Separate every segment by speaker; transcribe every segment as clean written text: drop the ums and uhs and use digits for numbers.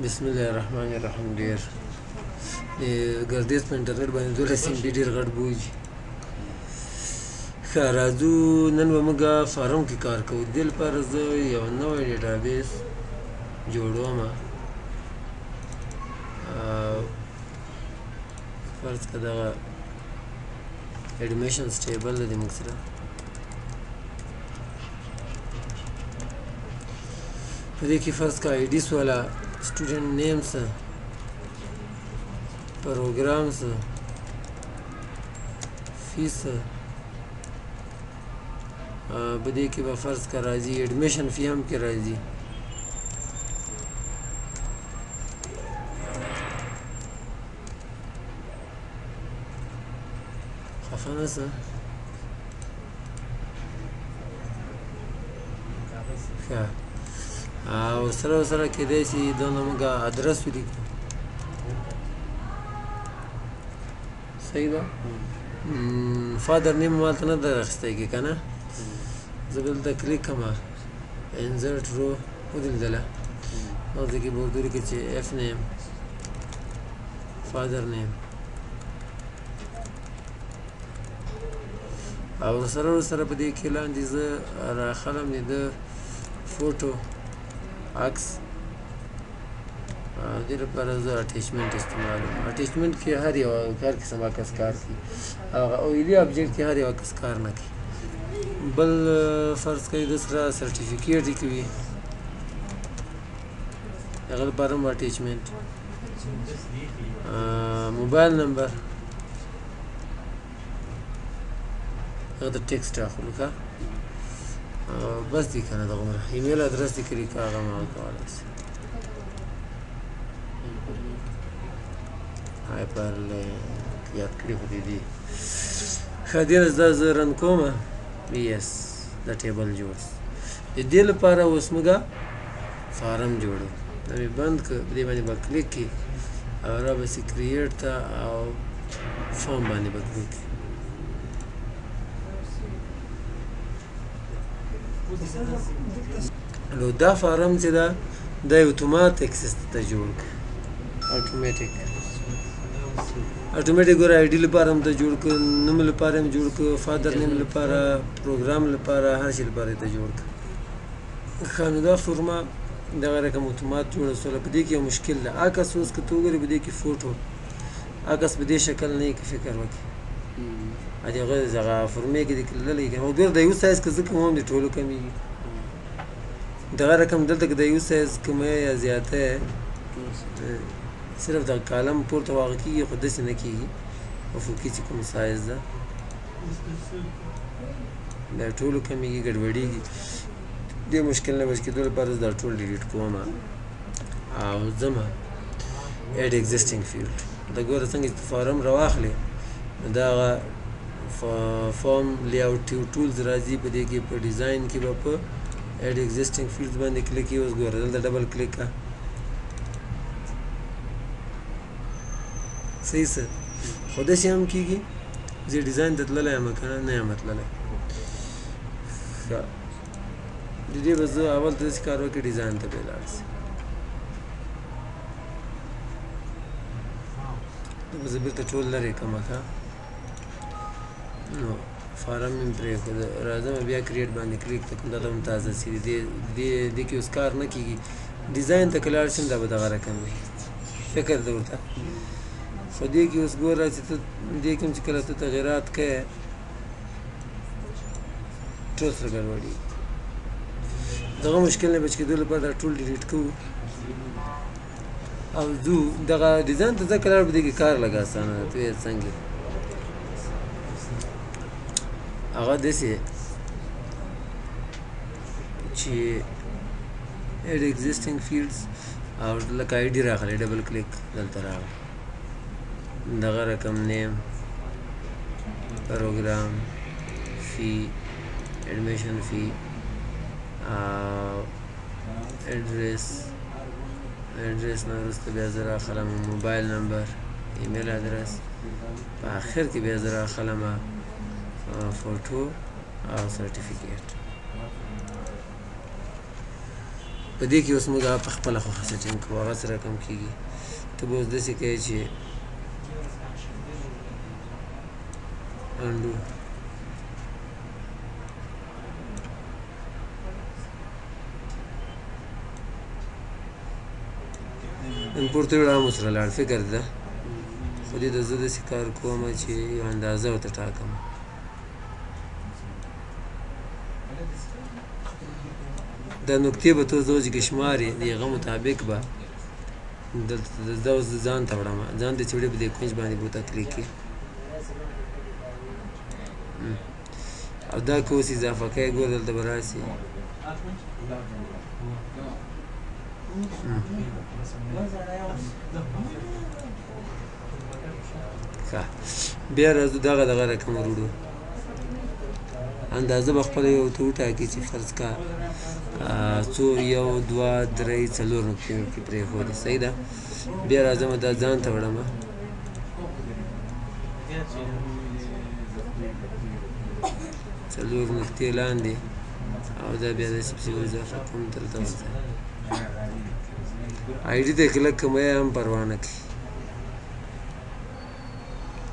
Speaker 1: بسم الله الرحمن الرحیم. ډېر د ګردیز په انټرنیټ باندې 12 MB ډېر غټ بوجي. ښه راځو نن به موږ فارم کې کار کوو. د دې لپاره زه یو نوی ډیټابیس جوړوم. فرض که دغه ایډمیشنز ټیبل دی موږ سره. په دې کې فرض که آیډیس والا student names programs fees په دې کې به فرض که راځي ایډمیشن فی هم کې راځي. خفه نه شه. ښه او سره کېدای شي دونه موږ ادرس ولیکو. صحیح ده. فادر نیم مالته نه در اخیستی کې که نه. زه به دلته کلیک کړم انزرټ رو ودلدله دلته کې به ورته ولیکو چې اف نیم فادر نیم او سره په دې کې لاندې زه راخلم د ده فوټو عکس. دې لپاره زه اټیچمنټ استعمالوم. اټیچمنټ کې هر قسم عکس کار کوي او اویلي ابجیکټ کې هر یو عکس کار نه کوي. بل فرض کوي د سره سرټیفیکیټ کوي هغه لپاره هم اټیچمنټ. موبایل نمبر هغه د ټیکسټ اخلو که بس دی کنه دغه ایمیل ادرس دی کلی که هغه ما کولی شي. هایپر لینک یاد کړي خو دې دي. ښه دې دا زه رن کوم. یس دا ټیبل جوړ. د دې لپاره اوس موږ فارم جوړو. دا مې بند کړ. په دې باندې به کلیک کړي او رابسې کریټ ته او فارم باندې به کلیک کړي. نو دا فارم چې ده دا اتوماتیک سیستم ته جوړ کړه. اټومیټیک ګوره آی ډي لپاره هم ته جوړ کړه، نوم لپاره هم جوړ کړه، فادر نیم لپاره، پروګرام لپاره، هر شي لپاره ته جوړ کړه. ښه نو دا فورمه دغه رقم اتومات جوړه شوله. په دې کې یو مشکل ده. عکس اوس که ته وګورې په دې کې فوټو عکس په دې شکل نه وي که فکر وکړې هغه فورمې کې دې کړلی که وګوره د یو سایز که زه کوم هم د ټولو کمیږي. دغه رقم دلته که د یو سایز کمه یا زیاته صرف دغه کالم پورته واقع کېږي خو داسې نه کېږي. افقي چې کوم سایز ده دا ټولو کمیږي ګډوډېږي. دې مشکل نه بچ کېدو لپاره زه دا ټول ډیلیټ کوم او ځمه ایډ ایګزسټینګ فیلډ. دا ګوره څنګه چې فارم راواخلې دا هغه فارم لیاوټ ټولز راځي. په دې کې په ډیزاین کې به په ایډ ایګزسټینګ فیلډز باندې کلیک کړي. اوس ګوره دلته ډبل کلیک کړه. صحیح څه خو داسې هم کېږي زه ډیزاین ته تللی یم که نه یم تللی. ښه د دې به زه اول ته داسې کار وکړې ډیزاین ته به یې لاړ شي. به زه بېرته ټول لرې کړم که نو فارم مې پرېښود. راځم بیا کریټ باندې کلیک ته کوم دا ته هم تازه شي. دې کې اوس کار نه کېږي. ډیزاین ته که لاړ شم دا به دغه رقم وي. فکر ده ورته. خو دې کې اوس ګوره چې ته دې کې هم چې کله ته تغیرات کوې ټول سره ګډوډېږي. دغه مشکل نه بچ کېدو لپاره دا ټول ډیلیټ کوو او ځو دغه ډیزاین ته ځه که لاړ په دې کې کار لږ اسانه ده. پوهېږې څنګه هغه داسې چې ایډ ایګزسټینګ فیلډز او لکه آی ډي راغلی ډبل کلیک دلته راغلی دغه رقم نیم پروګرام فی ایډمیشن فی ایډریس نه وروسته بیا زه راخلم موبایل نمبر ایمیل ادرس په آخر کې بیا زه راخلم فوټو او سرټیفیکیټ. په دې کې اوس موږ په خپله خوښه سیټینګ کوو هغه سره کم کېږي ته به اوس داسې کوې چې انډو امپورټ ته وړه هم سره لاړ فکر ده خو دې ته زه داسې کار کوم چې یو اندازه ورته ټاکم دا نقطې به ته اوس چې شمارې د هغه مطابق به دلته دا اوس ځان ته وړم ځان ته چې وړې په دې کونج باندې به ورته کلیک کړې او دا که اوس اضافه کوې ګوره دلته به راسي بیا راځو دغه رقم وروړو اندازه به خپله یو ته وټاکې چې فرض کا څو 1 2 3 4 نقطې مې پکې پرېښودې صحیح ده بیا راځم دا ځان ته وړم څلور نقطې لاندې او دا بیا داسې پسې اضافه کوم دلته ورته آی ډي ته کلک کوم یا هم پروا نه کوي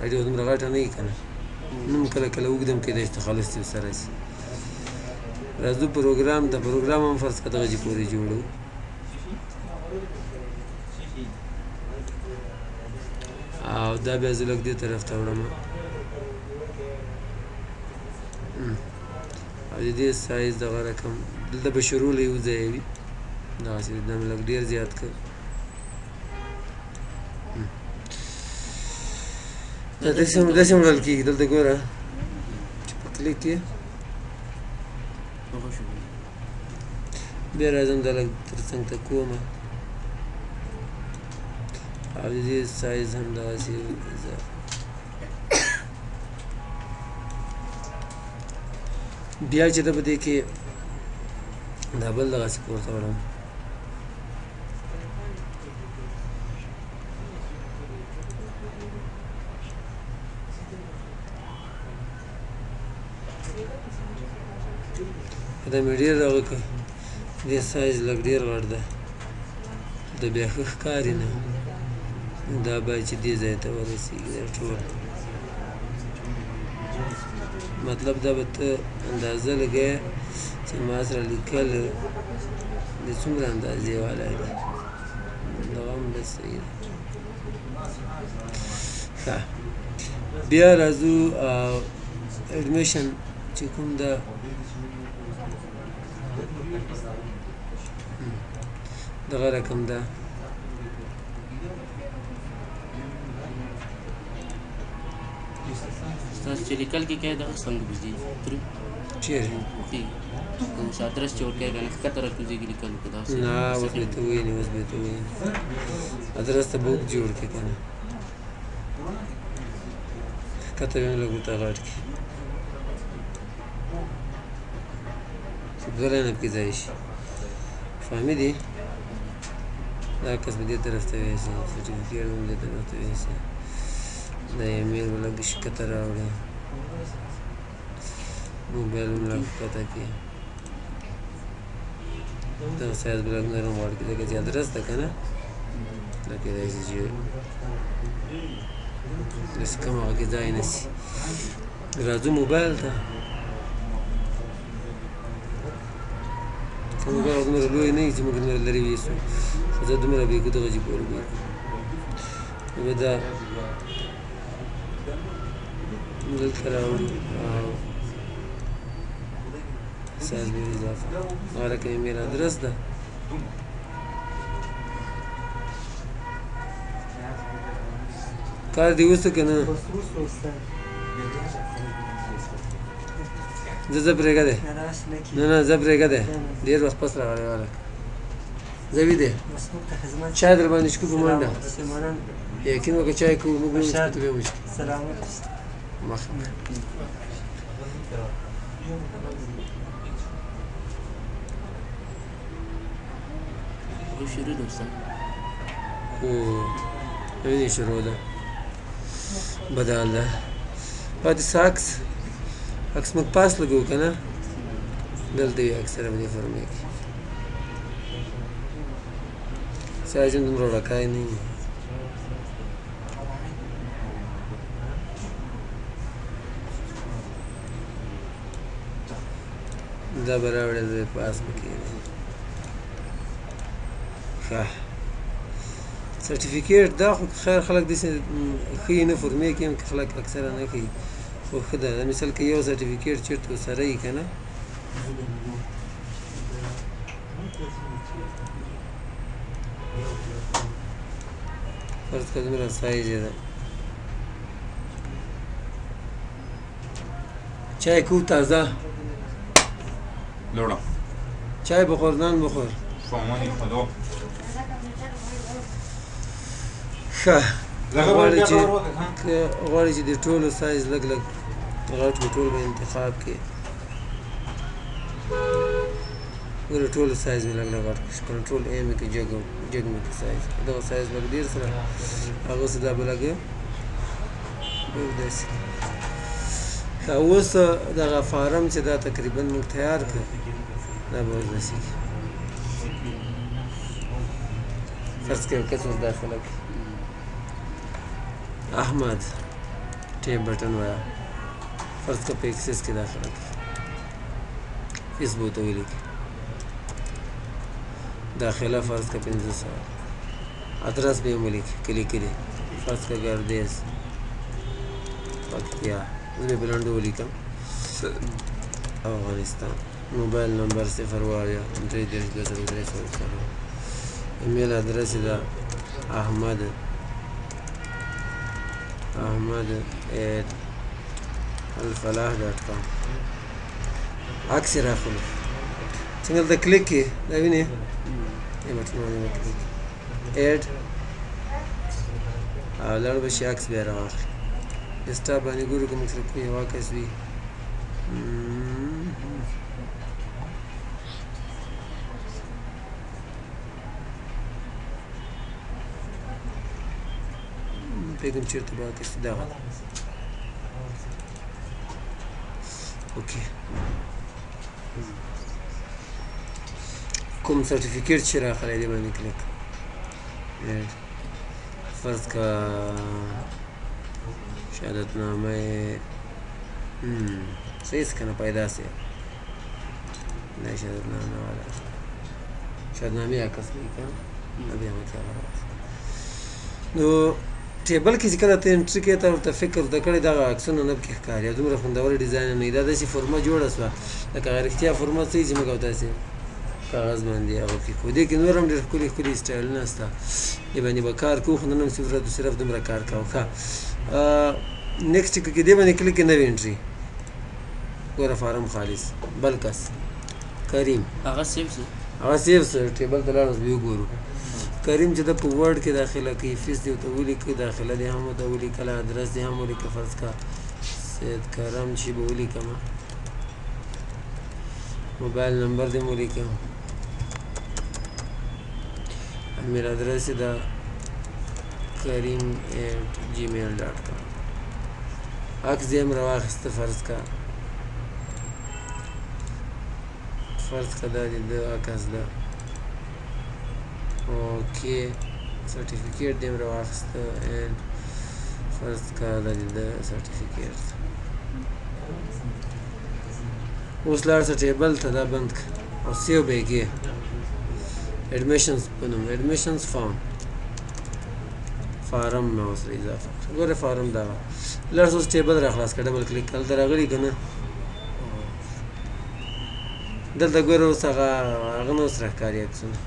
Speaker 1: آی ډي دومره غټه نه وي که نه نوم کله کله اوږد هم کېدای شي تخلص دې ورسره شي راځو پروګرام ته پروګرام هم فرض کړه دغه پورې جوړو او دا بیا زه لږ دې طرف ته وړم او د دې سایز دغه رقم دلته به شروع له یو ځایه وي دغسې دا مې لږ ډېر زیات کړ دا داسې هم وړل کېږي دلته ګوره چې په کلیک کې بیا راځم دا لږ تر څنګ ته کوم او د دې سایز هم دغسې بیا چې ته په دې کې دا بل دغسې پورته وړم دا مې ډېر دغه کړ دې سایز لږ ډېر غټ ده دا بیا ښه ښکاري نه دا باید چې دې ځای ته ورسېږي دا ټول مطلب دا به ته اندازه لګوې چې ما سره لیکل د څومره اندازې والا دي دغه هم بس صحیح ده ښه بیا راځو اډمیشن چې کوم ده دغه رقم ده
Speaker 2: تاسو چې لیکل کې کوئ دغه څنګه بجې
Speaker 1: چیرې
Speaker 2: اوس ادرس چې ورکوئ که نه ښکته راکوزېږي لیکل وکړو داسې
Speaker 1: نه اوس به ته ووینې اوس به ته ووینې ادرس ته به اوږد جوړ کړې که نه ښکته بیا هم لږ ورته غټ کړي چې دوه لاینه پکې ځای شي فهمیدې دا کس به دې طرف ته ویسي سرټیفیکیټ به هم دې طرف ته ویسي دا ایمیل به لږ ښکته راوړې موبایل هم لږ ښکته کړي دغه سایز به لږ نرم غواړي ځکه چې ادرس ده که نه دا کېدای شي چې داسې کم هغه کې ځای نه شي راځو موبایل ته که موبایل دومره لوی نه وي چې موږ دومره لرې ویسو خو زه دومره بېکو دغه چې پورې بېکو نو به دا دلته راوړو او سایز به اضافه هغه رقم ایمیل ادرس ده کار دې وسو که نه زه پرېږدی نه زه پرېږدی ډېر وخت پس راغلی واله زه ویدې چای در باندې چکو په منډه یقین وکړه چای کوو موږ به وچکو ته بیا وچکو مخه
Speaker 2: شروع ده استاد
Speaker 1: وینې شروع ده بدل ده پاتې عکس موږ پاس لګوو که نه دلته وي اکثره په دې فرمې کې سایز هم دومره ورکای نه وي دا به راوړې زه پاس پکې ښه سرټیفیکیټ دا خو خیر خلک داسې ښیي نه فورمې کې هم خلک اکثره نه ښیي خو ښه ده مثال که یو سرټیفیکیټ چېرته ورسره وي که نه فرض کړه دومره سایز یې ده چای کو تازه
Speaker 3: لوړه
Speaker 1: چای بخور نان بخور
Speaker 3: فهمونی خدو
Speaker 1: ښه غواړي چې د ټولو سایز لږ لږ غټ و ټول به انتخاب کې ګوره ټولو سایز مې لږ لږ غټ کړي کنټرول اے مې کې جګ مې کې سایز دغه سایز لږ ډېر سره هغسې دا به لږ داسې ښه اوس دغه فارم چې دا تقریبا موږ تیار کړ دا به اوس داسې فرض کړئ کس اوس داخله کړي احمد ټیپ بټن وایه فرض کړه په ایکسس کې داخله کړي فیس به ورته ولیکي داخله فرض کړه 500 ادرس به یې هم ولیکي کلي کلي فرض کړه ګردیز پکتیا زه به په لنډو ولیکم افغانستان موبایل نمبر 0 وایا 3 ایمیل ادرس یې ده ahmed@alfalah.com عکس یې راخلو څنګه دلته کلیک کړي دا وینې دې بټن باندې به کلیک ایډ او لاړ به شي عکس بیا راواخلي ډیسکټاپ باندې ګورو که موږ سره کوم یو عکس وي پوهېږم چېرته به عکس وي دغه اوکې کوم سرټیفیکیټ چې راغلی دی باندې کلیک فرض کا شهادتنامه صحیح څه که نه پیدا سي دا شهادتنامه والا شهادتنامې عکس دی که نه بیا مو کله نو ټیبل کې چې کله ته انټري کوې ته ورته فکر زده کړی دغه عکسونه نه پکې ښکاري او دومره خوندوره ډیزاین نه وي دا داسې فورمه جوړه شوه لکه هغه رښتیا فورمه څه چې موږ او تاسې کاغذ باندې هغه پرې کوو دې کې نور هم ډېر ښکلي ښکلي سټایلونه شته دې باندې به کار کوو خو نن هم صرف دومره کار کوو ښه نیکسټ کې دې باندې کلیک کې نوې انټري ګوره فارم خالص بل کس کریم
Speaker 2: هغه سیف شو
Speaker 1: هغه سیف شو ټیبل ته لاړ اوس بیا وګورو کریم چې د په ورډ کې داخله کوي فیس دې ورته ولیکي داخله دې هم ورته ولیکله ادرس دې هم ولیکه فرض کا سید کرم چې به ولیکمه موبایل نمبر دې م ولیکم ایمیل ادرس یې ده karim@gmail.com عکس دې هم راواخیسته فرض کا دا دې د عکس ده اوکې سرټیفیکیټ دې هم راواخیسته اینډ فرض کا دا دې د سرټیفیکیټ اوس لاړ شه ټیبل ته دا بند کړه او سیو به یې کړې ایډمیشنز په نوم ایډمیشنز فارم مې اوس اضافه کړه ګوره فارم دغه لاړ شه اوس ټیبل را خلاص کړه ډبل کلیک هلته راغلي که نه دلته ګوره اوس هغه نه اوس راښکاري عکسونه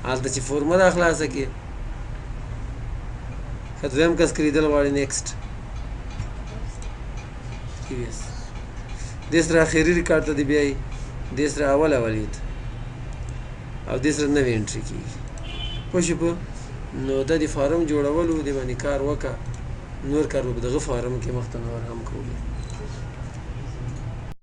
Speaker 1: هلته چې فورمه را خلاصه کړې که دویم کس کلیدل غواړي نیکسټ دې سره اخري ریکارډ ته دې بیایي دې سره اول یې او دې سره نوې انټري کېږي پوه شو په نو دا د فارم جوړولو دې باندې کار وکړه نور کار به په دغه فارم کې مخته نور هم کوو